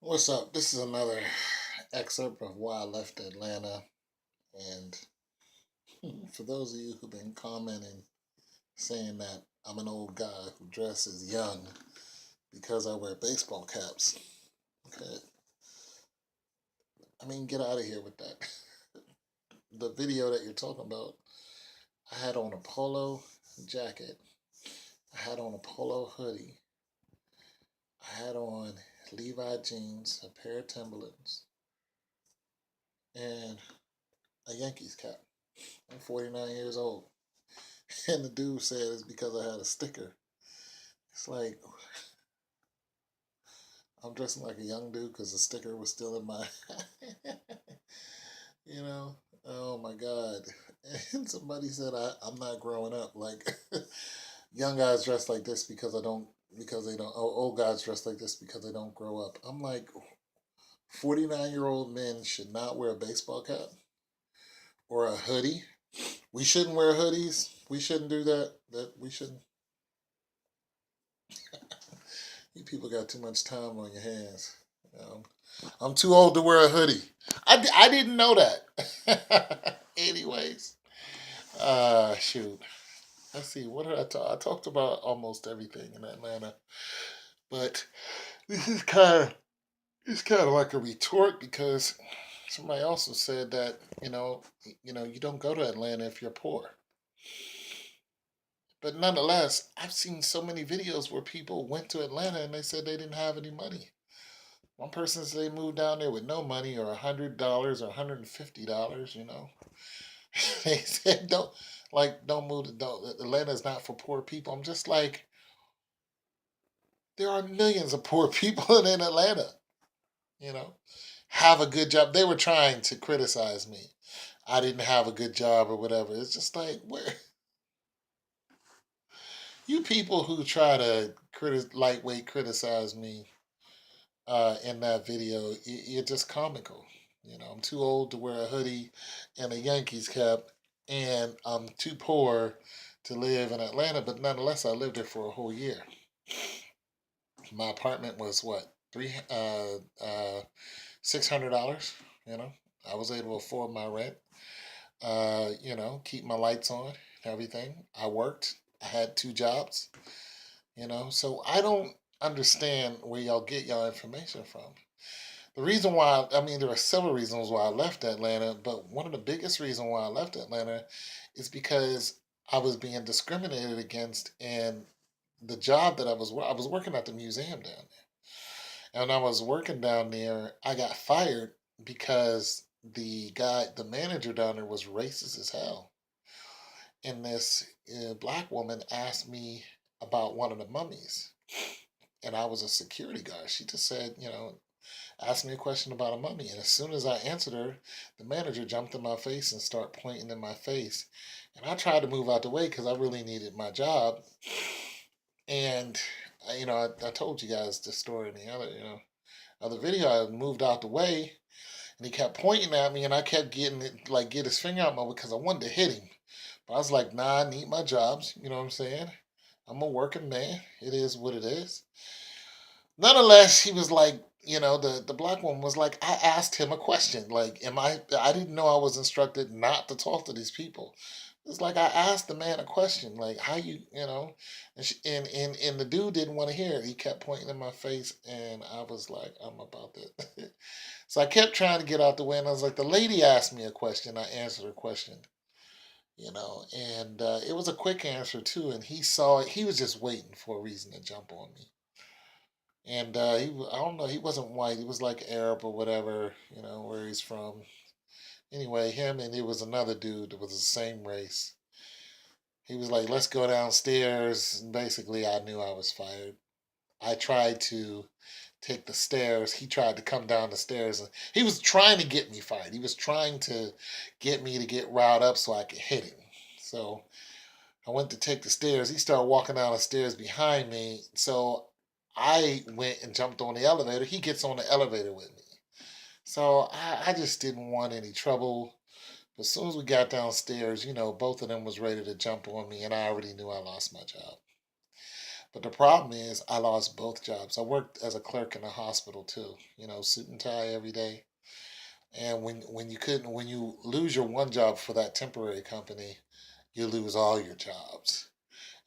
What's up? This is another excerpt of why I left Atlanta. And for those of you who've been commenting saying that I'm an old guy who dresses young because I wear baseball caps, okay, I mean, get out of here with that. The video that you're talking about, I had on a polo jacket, I had on a polo hoodie, I had on Levi jeans, a pair of Timberlands, and a Yankees cap. I'm 49 years old. And the dude said it's because I had a sticker. It's like I'm dressing like a young dude because the sticker was still in my, you know. Oh my God! And somebody said I'm not growing up. Like young guys dress like this because they don't. Oh, old guys dress like this because they don't grow up. I'm like 49-year-old men should not wear a baseball cap or a hoodie. We shouldn't wear hoodies. We shouldn't do that. That we shouldn't. You people got too much time on your hands. Um, I'm too old to wear a hoodie. I didn't know that. Anyways, shoot. Let's see. What did I talk? I talked about almost everything in Atlanta, but this is kind of like a retort because somebody also said that you don't go to Atlanta if you're poor. But nonetheless, I've seen so many videos where people went to Atlanta and they said they didn't have any money. One person said they moved down there with no money or $100 or $150. They said don't move to don't Atlanta is not for poor people. I'm just like there are millions of poor people in Atlanta. You know, have a good job. They were trying to criticize me. I didn't have a good job or whatever. It's just like where you people who try to lightweight criticize me in that video, you're just comical. I'm too old to wear a hoodie and a Yankees cap, and I'm too poor to live in Atlanta. But nonetheless, I lived there for a whole year. My apartment was what three $600. You know, I was able to afford my rent. Keep my lights on, everything. I worked. I had two jobs. So I don't understand where y'all get y'all information from. The reason why, I mean, there are several reasons why I left Atlanta, but one of the biggest reasons why I left Atlanta is because I was being discriminated against, and the job that I was working at the museum down there, and when I was working down there, I got fired because the manager down there was racist as hell, and this black woman asked me about one of the mummies, and I was a security guard. She just said, asked me a question about a mummy. And as soon as I answered her, the manager jumped in my face and started pointing in my face. And I tried to move out the way because I really needed my job. And I told you guys the story in the other video. I moved out the way, and he kept pointing at me, and I kept getting it like get his finger out my way because I wanted to hit him. But I was like, nah, I need my jobs. You know what I'm saying? I'm a working man. It is what it is. Nonetheless, he was like, the black woman was like, I asked him a question. Like, I didn't know I was instructed not to talk to these people. It's like I asked the man a question, like, how and the dude didn't want to hear it. He kept pointing in my face, and I was like, I'm about to. So I kept trying to get out the way, and I was like, the lady asked me a question. I answered her question, and it was a quick answer, too. And he saw it. He was just waiting for a reason to jump on me. And I don't know, he wasn't white. He was like Arab or whatever, where he's from. Anyway, him and it was another dude that was the same race. He was like, let's go downstairs. And basically, I knew I was fired. I tried to take the stairs. He tried to come down the stairs. And he was trying to get me fired. He was trying to get me to get riled up so I could hit him. So I went to take the stairs. He started walking down the stairs behind me. So I went and jumped on the elevator. He gets on the elevator with me. So I just didn't want any trouble. But as soon as we got downstairs, both of them was ready to jump on me, and I already knew I lost my job. But the problem is, I lost both jobs. I worked as a clerk in a hospital too. Suit and tie every day. And when you lose your one job for that temporary company, you lose all your jobs.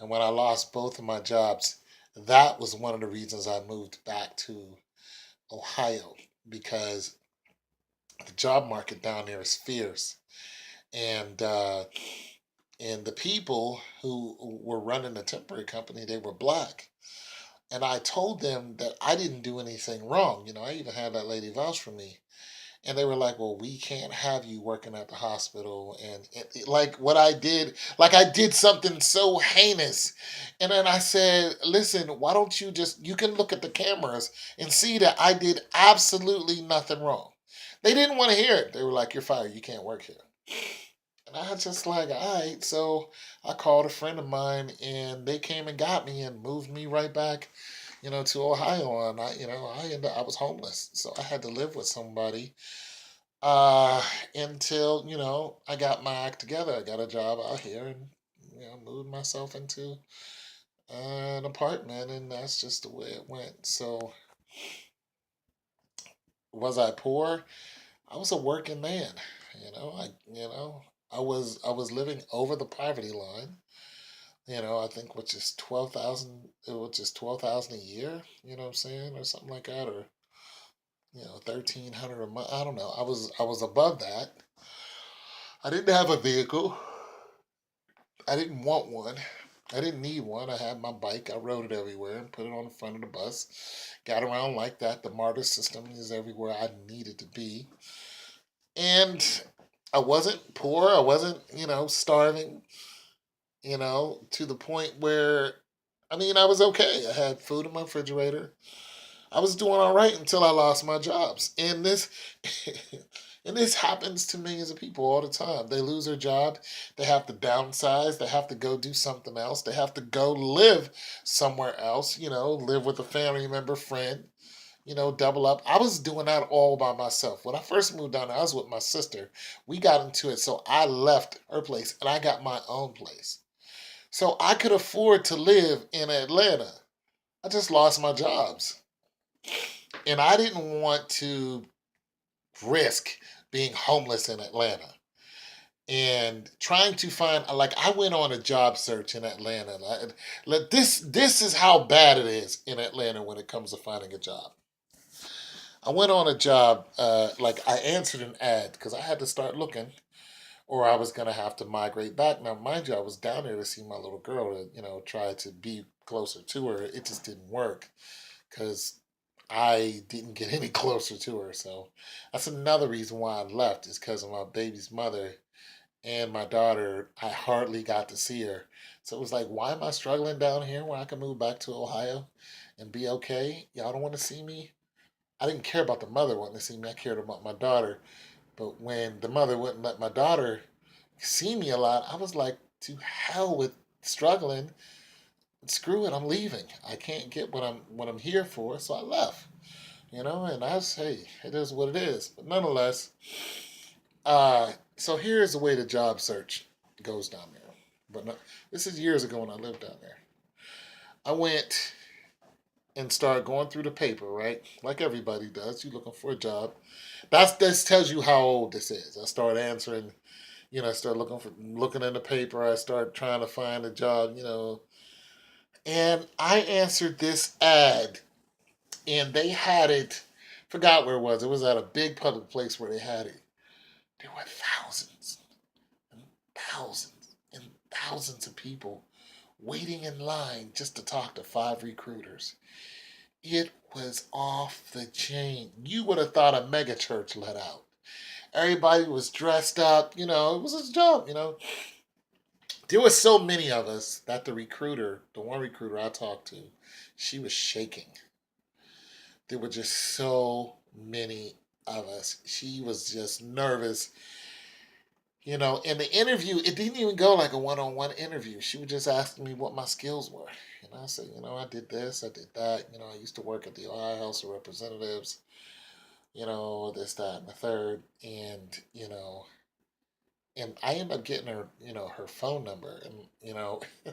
And when I lost both of my jobs, that was one of the reasons I moved back to Ohio, because the job market down there is fierce, and and the people who were running the temporary company, they were black. And I told them that I didn't do anything wrong. I even had that lady vouch for me. And they were like, well, we can't have you working at the hospital. And like what I did, like I did something so heinous. And then I said, listen, why don't you can look at the cameras and see that I did absolutely nothing wrong. They didn't want to hear it. They were like, you're fired. You can't work here. And I was just like, all right. So I called a friend of mine, and they came and got me and moved me right back, to Ohio. And I was homeless. So I had to live with somebody until, I got my act together. I got a job out here, and, moved myself into an apartment, and that's just the way it went. So was I poor? I was a working man. I was living over the poverty line. I think which is 12,000 a year. You know what I'm saying, or something like that, or 1,300 a month. I don't know. I was above that. I didn't have a vehicle. I didn't want one. I didn't need one. I had my bike. I rode it everywhere and put it on the front of the bus. Got around like that. The MARTA system is everywhere I needed to be. And I wasn't poor. I wasn't, starving, to the point where, I was okay. I had food in my refrigerator. I was doing all right until I lost my jobs. And this and this happens to millions of people all the time. They lose their job, they have to downsize, they have to go do something else, they have to go live somewhere else, live with a family member, friend, double up. I was doing that all by myself. When I first moved down there, I was with my sister. We got into it, so I left her place and I got my own place. So I could afford to live in Atlanta. I just lost my jobs. And I didn't want to risk being homeless in Atlanta and trying to find, like, I went on a job search in Atlanta. This is how bad it is in Atlanta when it comes to finding a job. I went on a job, like I answered an ad because I had to start looking, or I was gonna have to migrate back. Now, mind you, I was down there to see my little girl, to try to be closer to her. It just didn't work because I didn't get any closer to her. So that's another reason why I left, is because of my baby's mother and my daughter. I hardly got to see her. So it was like, why am I struggling down here when I can move back to Ohio and be okay? Y'all don't want to see me? I didn't care about the mother wanting to see me. I cared about my daughter. But when the mother wouldn't let my daughter see me a lot, I was like, to hell with struggling. Screw it, I'm leaving. I can't get what I'm here for, so I left. And that's, hey, it is what it is. But nonetheless, so here's the way the job search goes down there. But no, this is years ago when I lived down there. I went and started going through the paper, right? Like everybody does. You looking for a job. This tells you how old this is. I started answering, I started looking in the paper. I started trying to find a job, and I answered this ad, and they had it. Forgot where it was. It was at a big public place where they had it. There were thousands and thousands and thousands of people waiting in line just to talk to five recruiters. It was off the chain. You would have thought a mega church let out. Everybody was dressed up. It was his job. There were so many of us that the one recruiter I talked to, she was shaking. There were just so many of us. She was just nervous. In the interview, it didn't even go like a one-on-one interview. She was just asking me what my skills were. And I said, I did this, I did that. I used to work at the Ohio House of Representatives, this, that, and the third. And, and I ended up getting her, her phone number, and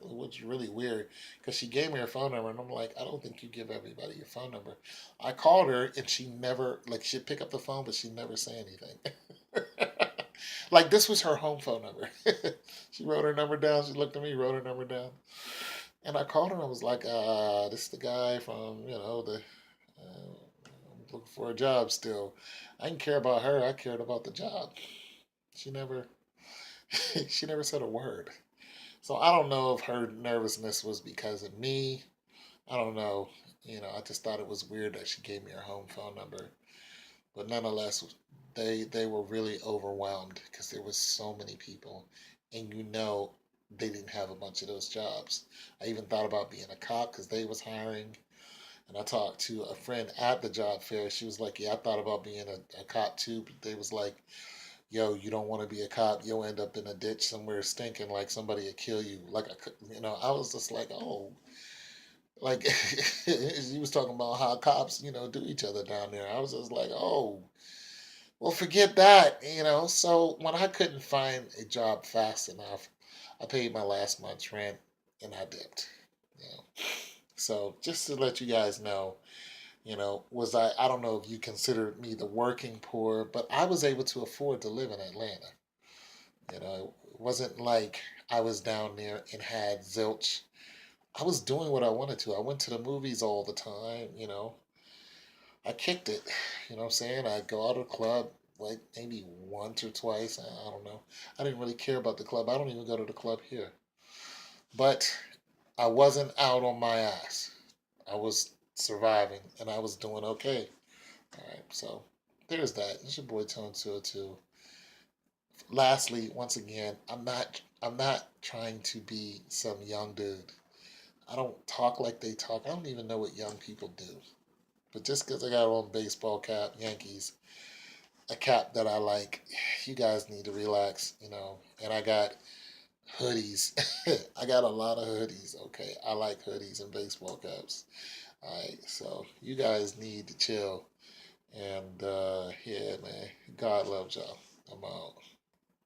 which is really weird because she gave me her phone number, and I'm like, I don't think you give everybody your phone number. I called her, and she never, like, she'd pick up the phone, but she'd never say anything. Like this was her home phone number. She wrote her number down. She looked at me, wrote her number down, and I called her. And I was like, this is the guy from, the. I'm looking for a job still. I didn't care about her. I cared about the job. She never she never said a word. So I don't know if her nervousness was because of me. I don't know. I just thought it was weird that she gave me her home phone number. But nonetheless, they were really overwhelmed because there was so many people, and they didn't have a bunch of those jobs. I even thought about being a cop because they was hiring. And I talked to a friend at the job fair. She was like, "Yeah, I thought about being a cop too." But they was like, yo, you don't want to be a cop. You'll end up in a ditch somewhere stinking like somebody will kill you. I was just like, oh, like he was talking about how cops, do each other down there. I was just like, oh, well, forget that. So when I couldn't find a job fast enough, I paid my last month's rent and I dipped. You know. So just to let you guys know, I don't know if you considered me the working poor, but I was able to afford to live in Atlanta. It wasn't like I was down there and had zilch. I was doing what I wanted to. I went to the movies all the time. I kicked it. You know what I'm saying? I'd go out of the club like maybe once or twice. I don't know. I didn't really care about the club. I don't even go to the club here. But I wasn't out on my ass. I was surviving and I was doing okay. All right, so there's that. It's your boy Tone 202. Lastly, once again, I'm not trying to be some young dude. I don't talk like they talk. I don't even know what young people do. But just because I got on baseball cap, Yankees, a cap that I like, you guys need to relax. And I got hoodies. I got a lot of hoodies. Okay, I like hoodies and baseball caps. All right, so you guys need to chill. And yeah, man, God loves y'all. I'm out.